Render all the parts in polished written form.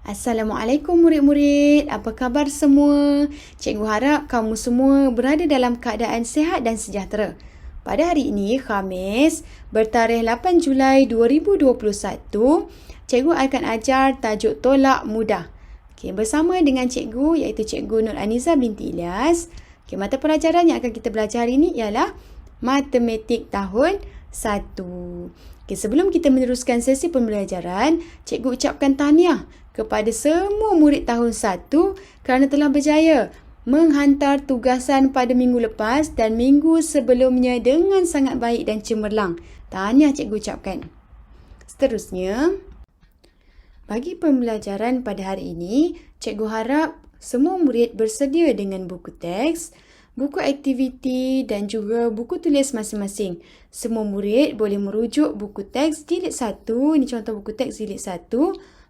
Assalamualaikum murid-murid, apa khabar semua? Cikgu harap kamu semua berada dalam keadaan sihat dan sejahtera. Pada hari ini, Khamis, bertarikh 8 Julai 2021, cikgu akan ajar tajuk tolak mudah. Bersama dengan cikgu iaitu Cikgu Nur Aniza binti Ilyas. Mata pelajaran yang akan kita belajar hari ini ialah Matematik tahun 1. Sebelum kita meneruskan sesi pembelajaran, cikgu ucapkan tahniah kepada semua murid tahun 1 kerana telah berjaya menghantar tugasan pada minggu lepas dan minggu sebelumnya dengan sangat baik dan cemerlang. Tahniah cikgu ucapkan. Seterusnya, bagi pembelajaran pada hari ini, cikgu harap semua murid bersedia dengan buku teks, buku aktiviti dan juga buku tulis masing-masing. Semua murid boleh merujuk buku teks jilid 1. Ini contoh buku teks jilid 1.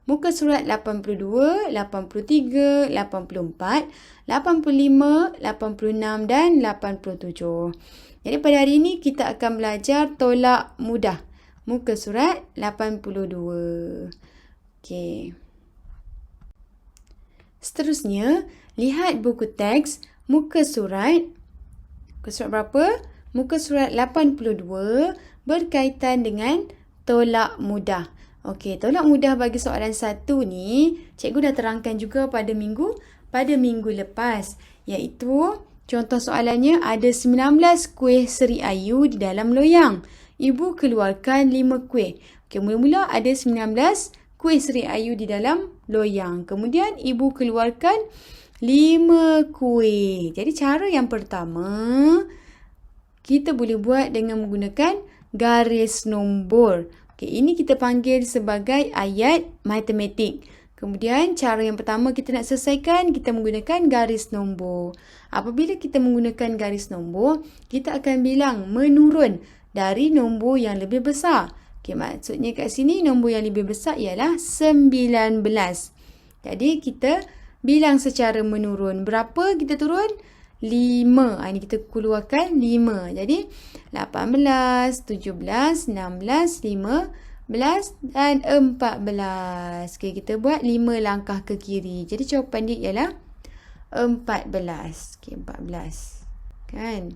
Muka surat 82, 83, 84, 85, 86 dan 87. Jadi pada hari ini kita akan belajar tolak mudah. Muka surat 82. Okey. Seterusnya, lihat buku teks muka surat berapa? Muka surat 82 berkaitan dengan tolak mudah. Okey, tolak mudah bagi soalan 1 ni, cikgu dah terangkan juga pada minggu lepas. Iaitu, contoh soalannya ada 19 kuih Seri Ayu di dalam loyang. Ibu keluarkan 5 kuih. Okey, mula-mula ada 19 kuih Seri Ayu di dalam loyang. Kemudian, ibu keluarkan 5 kuih. Jadi, cara yang pertama, kita boleh buat dengan menggunakan garis nombor. Okay, ini kita panggil sebagai ayat matematik. Kemudian, cara yang pertama kita nak selesaikan, kita menggunakan garis nombor. Apabila kita menggunakan garis nombor, kita akan bilang menurun dari nombor yang lebih besar. Okay, maksudnya kat sini, nombor yang lebih besar ialah 19. Jadi, kita bilang secara menurun. Berapa kita turun? 5. Ini kita keluarkan 5. Jadi, 18, 17, 16, 15 dan 14. Okay, kita buat 5 langkah ke kiri. Jadi, jawapan dia ialah 14. Okay, 14. Kan?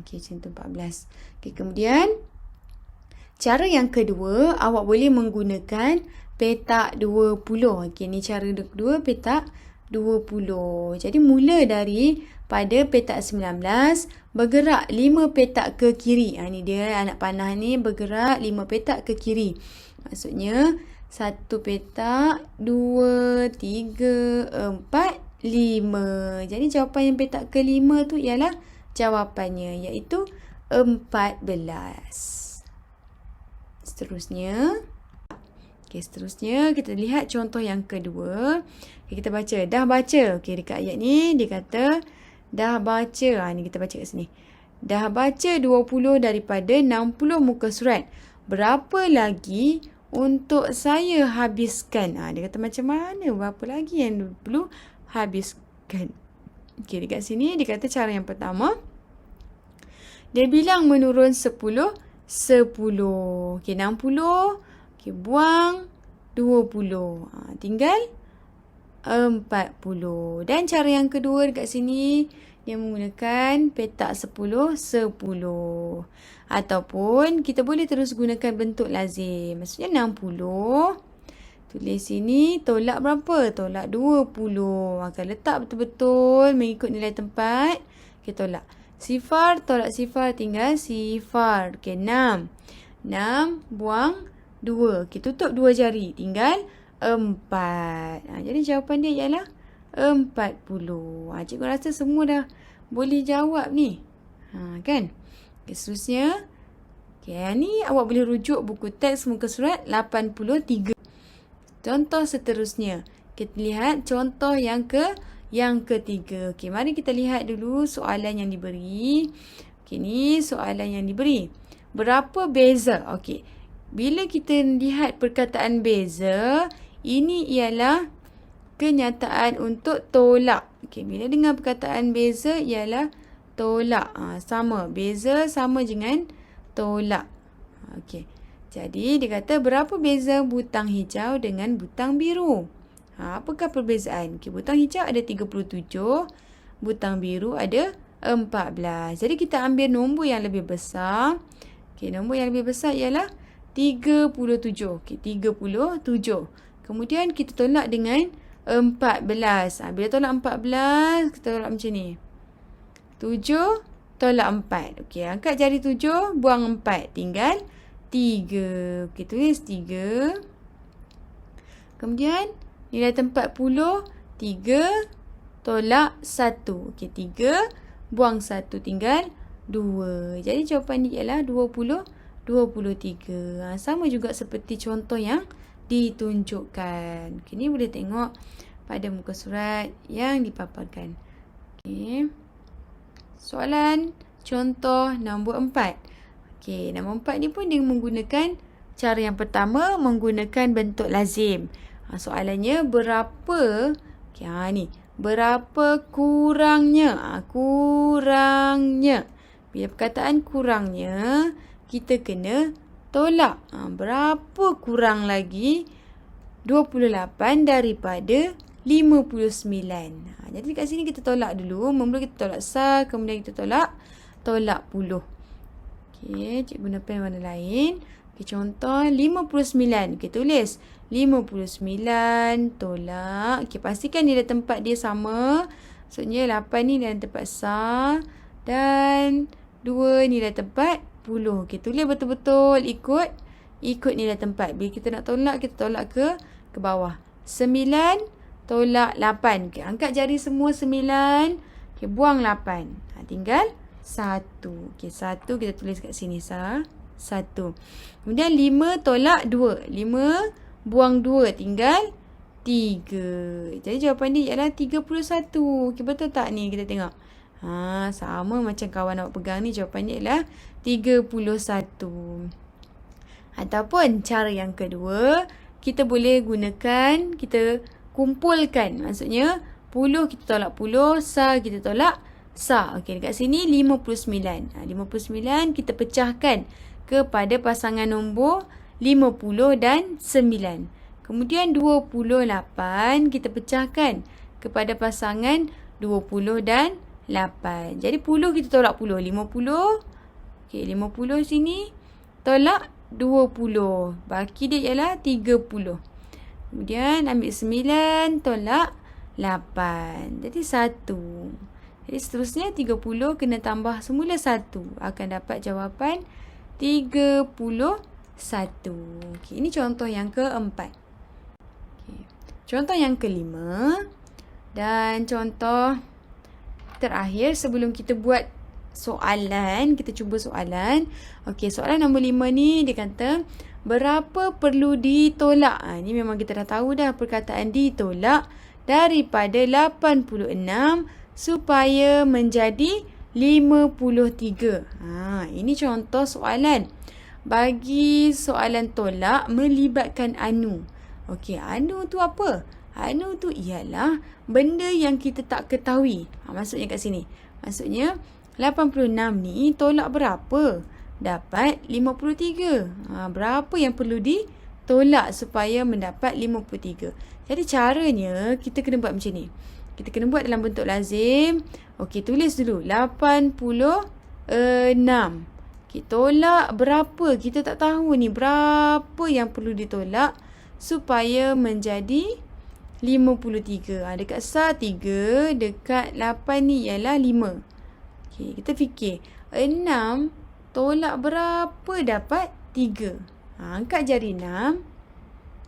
Okay, macam tu 14. Okay, kemudian, cara yang kedua, awak boleh menggunakan petak 20. Okay, ni cara kedua, petak 20. Jadi mula dari pada petak 19 bergerak 5 petak ke kiri. Ni dia anak panah ni bergerak 5 petak ke kiri. Maksudnya 1 petak, 2, 3, 4, 5. Jadi jawapan yang petak ke-5 tu ialah jawapannya iaitu 14. Seterusnya kita lihat contoh yang kedua. Kita baca. Dah baca. Dekat ayat ni dia kata dah baca. Ni kita baca kat sini. Dah baca 20 daripada 60 muka surat. Berapa lagi untuk saya habiskan? Dia kata macam mana? Berapa lagi yang perlu habiskan? Dekat sini dia kata cara yang pertama. Dia bilang menurun 10. 60. 60. Buang 20. Tinggal 40. Dan cara yang kedua dekat sini, dia menggunakan petak 10, 10. Ataupun kita boleh terus gunakan bentuk lazim. Maksudnya 60. Tulis sini, tolak berapa? Tolak 20. Akan letak betul-betul mengikut nilai tempat. Tolak. Sifar, tolak sifar, tinggal sifar. 6. 6, buang 2. Tutup 2 jari. Tinggal 4. Jadi jawapan dia ialah 40. Cikgu rasa semua dah boleh jawab ni. Kan? Seterusnya. Ni awak boleh rujuk buku teks muka surat 83. Contoh seterusnya. Kita lihat contoh yang ketiga. Mari kita lihat dulu soalan yang diberi. Ni soalan yang diberi. Berapa beza? Bila kita lihat perkataan beza, ini ialah kenyataan untuk tolak. Bila dengar perkataan beza ialah tolak. Sama. Beza sama dengan tolak. Jadi dia kata berapa beza butang hijau dengan butang biru? Apakah perbezaan? Okey, butang hijau ada 37, butang biru ada 14. Jadi kita ambil nombor yang lebih besar. Okey, nombor yang lebih besar ialah 37. Okey, 37. Kemudian kita tolak dengan 14. Bila tolak 14, kita tolak macam ni. 7 tolak 4. Okey, angkat jari 7, buang 4. Tinggal 3. Okey, tulis 3. Kemudian nilai tempat 10, 3 tolak 1. Okey, 3 buang 1, tinggal 2. Jadi jawapan ni ialah 23. Sama juga seperti contoh yang ditunjukkan. Okey, ni boleh tengok pada muka surat yang dipaparkan. Okey. Soalan contoh nombor 4. Okey, nombor 4 ni pun dia menggunakan cara yang pertama, menggunakan bentuk lazim. Soalannya berapa? Okey, ni. Berapa kurangnya? Kurangnya. Bila perkataan kurangnya, kita kena tolak. Berapa kurang lagi 28 daripada 59? Jadi kat sini kita tolak dulu. Mula kita tolak sah, kemudian kita tolak puluh. Okey, cikgu guna pen warna lain. Okey, contoh 59. Okey, tulis 59 tolak. Okey, pastikan nilai tempat dia sama. Maksudnya 8 ni nilai tempat sah dan 2 nilai tempat puluh. Okey, tulis betul-betul ikut nilai tempat. Bila kita nak tolak, kita tolak ke bawah. 9 tolak 8. Okey, angkat jari semua 9. Okey, buang 8. Tinggal 1. Okey, 1 kita tulis kat sini sah. 1. Kemudian 5 tolak 2. 5 buang 2, tinggal 3. Jadi jawapan dia ialah 31. Okey, betul tak ni? Kita tengok. Sama macam kawan awak pegang ni. Jawapan dia ialah 31. Ataupun cara yang kedua, kita boleh gunakan, kita kumpulkan. Maksudnya, puluh kita tolak puluh, sah kita tolak sah. Okey, dekat sini 59. 59 kita pecahkan kepada pasangan nombor 50 dan 9. Kemudian 28 kita pecahkan kepada pasangan 20 dan 8. Jadi puluh kita tolak puluh. 50. Okey, 50 sini tolak 20. Baki dia ialah 30. Kemudian ambil 9 tolak 8. Jadi 1. Jadi seterusnya 30 kena tambah semula 1. Akan dapat jawapan 31. Okey, ini contoh yang keempat. Okey. Contoh yang kelima dan contoh terakhir sebelum kita buat soalan, kita cuba soalan. Okey, soalan nombor 5 ni dia kata berapa perlu ditolak? Ni memang kita dah tahu dah perkataan ditolak daripada 86 supaya menjadi 53. Ini contoh soalan. Bagi soalan tolak melibatkan anu. Okey, anu tu apa? Anu tu ialah benda yang kita tak ketahui. Maksudnya kat sini. Maksudnya 86 ni tolak berapa? Dapat 53. Berapa yang perlu ditolak supaya mendapat 53? Jadi caranya kita kena buat macam ni. Kita kena buat dalam bentuk lazim. Okey, tulis dulu 86. Kita tolak berapa? Kita tak tahu ni berapa yang perlu ditolak supaya menjadi 53. Dekat sah 3, dekat 8 ni ialah 5. Okey, kita fikir 6 tolak berapa dapat 3. Angkat jari 6.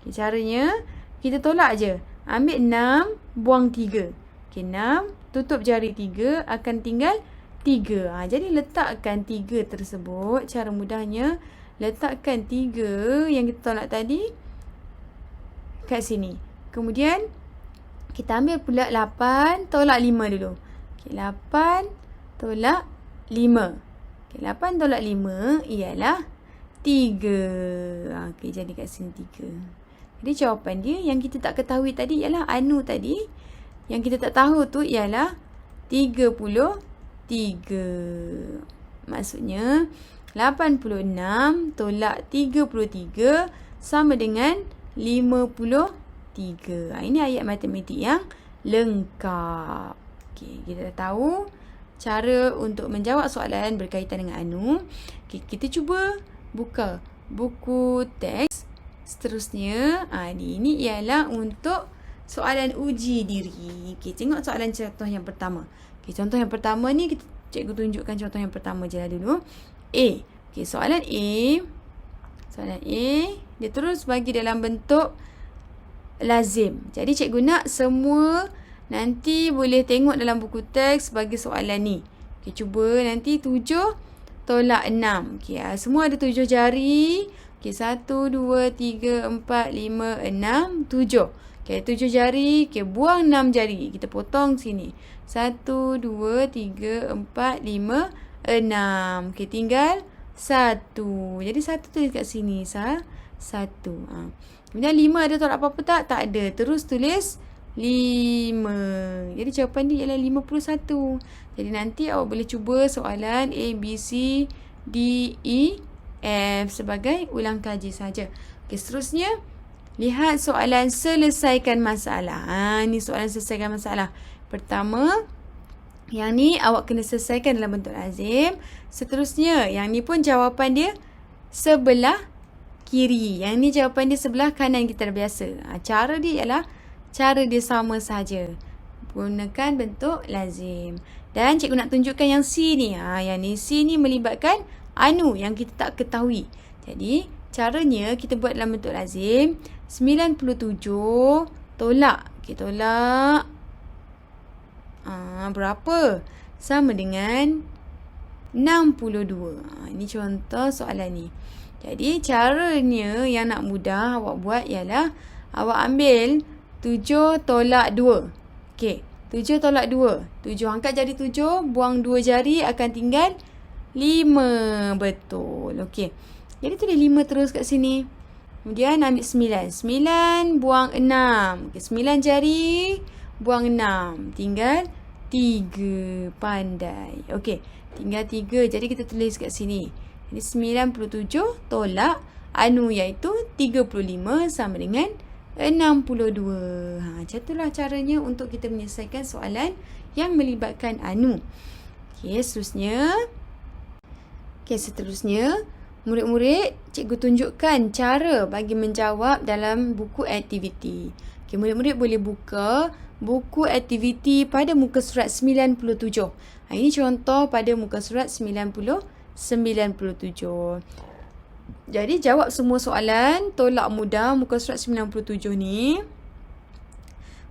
Okey, caranya kita tolak je. Ambil 6, buang 3. Okey, 6, tutup jari 3, akan tinggal 3. Jadi letakkan 3 tersebut. Cara mudahnya, letakkan 3 yang kita tolak tadi kat sini. Kemudian, kita ambil pula 8, tolak 5 dulu. Okey, 8 tolak 5. Okey, 8 tolak 5 ialah 3. Okey, jadi kat sini 3. Jadi jawapan dia yang kita tak ketahui tadi ialah anu tadi. Yang kita tak tahu tu ialah 33. Maksudnya 86 tolak 33 sama dengan 53. 3. Ini ayat matematik yang lengkap. Okey, kita dah tahu cara untuk menjawab soalan berkaitan dengan anu. Okey, kita cuba buka buku teks seterusnya. Ini ialah untuk soalan uji diri. Okey, tengok soalan contoh yang pertama. Okey, contoh yang pertama ni cikgu tunjukkan contoh yang pertama je lah dulu. A. Okey, soalan A. Soalan A, dia terus bagi dalam bentuk lazim. Jadi cikgu nak semua nanti boleh tengok dalam buku teks bagi soalan ni. Okey, cuba nanti 7 tolak 6. Okey, semua ada 7 jari. Okey, 1, 2, 3, 4, 5, 6, 7. Okey, 7 jari. Okey, buang 6 jari. Kita potong sini. 1, 2, 3, 4, 5, 6. Okey, tinggal 1. Jadi 1 tulis kat sini. 1. Kemudian 5 ada tolak apa-apa tak? Tak ada. Terus tulis 5. Jadi jawapan dia ialah 51. Jadi nanti awak boleh cuba soalan A, B, C, D, E, F sebagai ulang kaji saja. Okey, seterusnya lihat soalan selesaikan masalah. Ni soalan selesaikan masalah. Pertama, yang ni awak kena selesaikan dalam bentuk lazim. Seterusnya, yang ni pun jawapan dia sebelah kiri. Yang ni jawapan dia sebelah kanan kita dah biasa. Cara dia ialah cara dia sama saja. Gunakan bentuk lazim. Dan cikgu nak tunjukkan yang C ni. Yang ni C ni melibatkan anu yang kita tak ketahui. Jadi, caranya kita buat dalam bentuk lazim. 97 tolak. Okey, tolak. Berapa? Sama dengan 62. Ini contoh soalan ni. Jadi, caranya yang nak mudah awak buat ialah awak ambil 7 tolak 2. Okey, 7 tolak 2. 7 angkat jari 7, buang 2 jari akan tinggal 5. Betul. Okey. Jadi tulis 5 terus kat sini. Kemudian ambil 9. 9 buang 6. Okey, 9 jari buang 6. Tinggal 3. Pandai. Okey, tinggal 3. Jadi kita tulis kat sini. Jadi 97 tolak anu iaitu 35 sama dengan 62. Macam itulah caranya untuk kita menyelesaikan soalan yang melibatkan anu. Okey, seterusnya murid-murid, cikgu tunjukkan cara bagi menjawab dalam buku aktiviti. Okey, murid-murid boleh buka buku aktiviti pada muka surat 97. Ini contoh pada muka surat 97. Jadi jawab semua soalan tolak mudah muka surat 97 ni.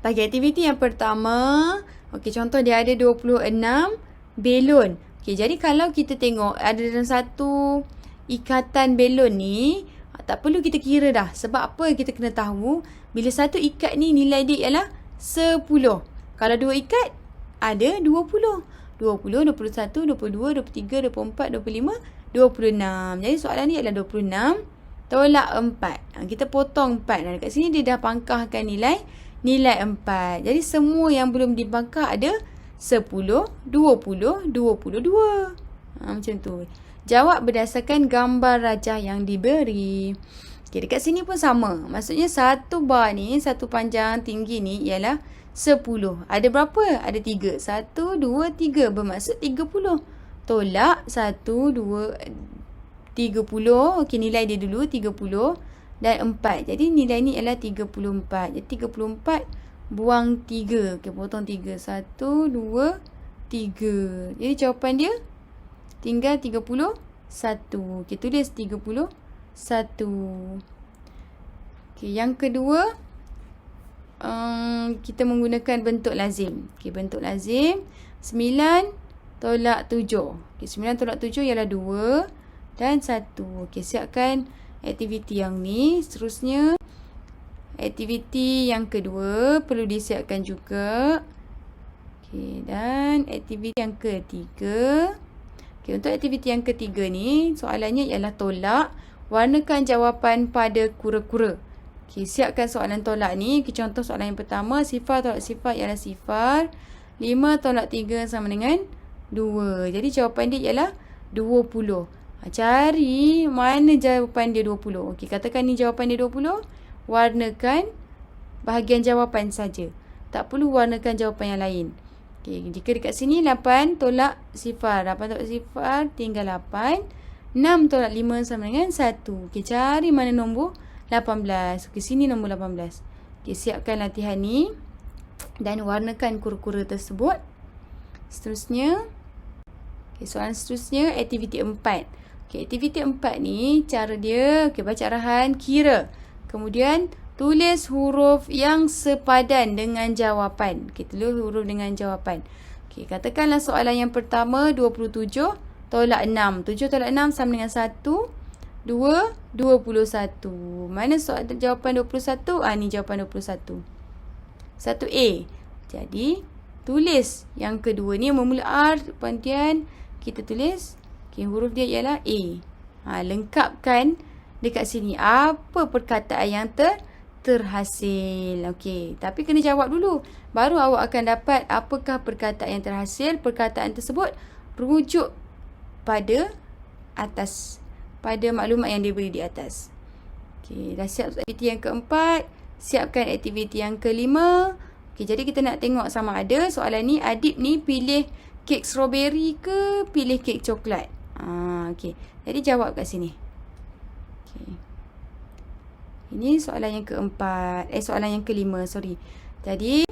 Bagi aktiviti yang pertama, okey, contoh dia ada 26 belon. Okey, jadi kalau kita tengok ada dalam satu ikatan belon ni, tak perlu kita kira dah. Sebab apa kita kena tahu, bila satu ikat ni nilai dia ialah 10. Kalau dua ikat, ada 20. 20, 21, 22, 23, 24, 25, 26. Jadi soalan ni adalah 26 tolak 4. Kita potong 4. Dan dekat sini dia dah pangkahkan nilai 4. Jadi semua yang belum dipangkah ada 10, 20, 22. Macam tu. Jawab berdasarkan gambar rajah yang diberi. Okay, dekat sini pun sama. Maksudnya satu bar ni, satu panjang tinggi ni ialah 10. Ada berapa? Ada 3. 1, 2, 3. Bermaksud 30. Tolak 1, 2, 30. Okey, nilai dia dulu 30 dan 4. Jadi nilai ni ialah 34. Jadi 34 buang 3. Okey, potong 3. 1, 2, 3. Jadi jawapan dia tinggal 31. Okey, tulis 31. Okey, yang kedua, kita menggunakan bentuk lazim. Okey, bentuk lazim 9 tolak 7. Okey, 9 tolak 7 ialah 2 dan 1. Okey, siapkan aktiviti yang ni. Seterusnya, aktiviti yang kedua perlu disiapkan juga. Okey, dan aktiviti yang ketiga. Okey, untuk aktiviti yang ketiga ni, soalannya ialah tolak. Warnakan jawapan pada kura-kura. Okey, siapkan soalan tolak ni. Okay, contoh soalan yang pertama, sifar tolak sifar ialah sifar. 5 tolak 3 sama dengan 2. Jadi jawapan dia ialah 20. Cari mana jawapan dia 20. Okey, katakan ni jawapan dia 20. Warnakan bahagian jawapan saja. Tak perlu warnakan jawapan yang lain. Okey, jika dekat sini 8 tolak 0. 8 tolak 0 tinggal 8. 6 tolak 5 sama dengan 1. Okey, cari mana nombor 18. Okey, sini nombor 18. Okey, siapkan latihan ni dan warnakan kura-kura tersebut. Seterusnya, okey, soalan seterusnya aktiviti 4. Okey, aktiviti 4 ni cara dia, okey, baca arahan, kira. Kemudian tulis huruf yang sepadan dengan jawapan. Okey, tulis huruf dengan jawapan. Okey, katakanlah soalan yang pertama 27 tolak 6. 7 tolak 6 sama dengan 1, 2, 21. Mana soalan jawapan 21? Ni jawapan 21. 1A. Jadi, tulis yang kedua ni memula R, kemudian kita tulis, okay, huruf dia ialah A. Lengkapkan dekat sini apa perkataan yang terhasil. Okey, tapi kena jawab dulu. Baru awak akan dapat apakah perkataan yang terhasil. Perkataan tersebut rujuk pada atas, pada maklumat yang diberi di atas. Okey, dah siap aktiviti yang keempat. Siapkan aktiviti yang kelima. Okey, jadi kita nak tengok sama ada soalan ni Adib ni pilih kek strawberry ke pilih kek coklat. Okey, jadi jawab kat sini. Okey. Ini soalan yang keempat. Soalan yang kelima, sorry. Jadi,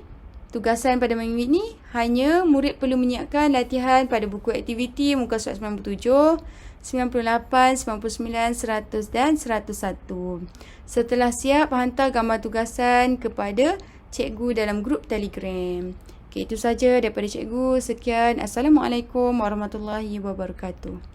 tugasan pada minggu ini hanya murid perlu menyiapkan latihan pada buku aktiviti muka surat 97, 98, 99, 100 dan 101. Setelah siap, hantar gambar tugasan kepada cikgu dalam grup Telegram. Okey, itu saja daripada cikgu. Sekian. Assalamualaikum warahmatullahi wabarakatuh.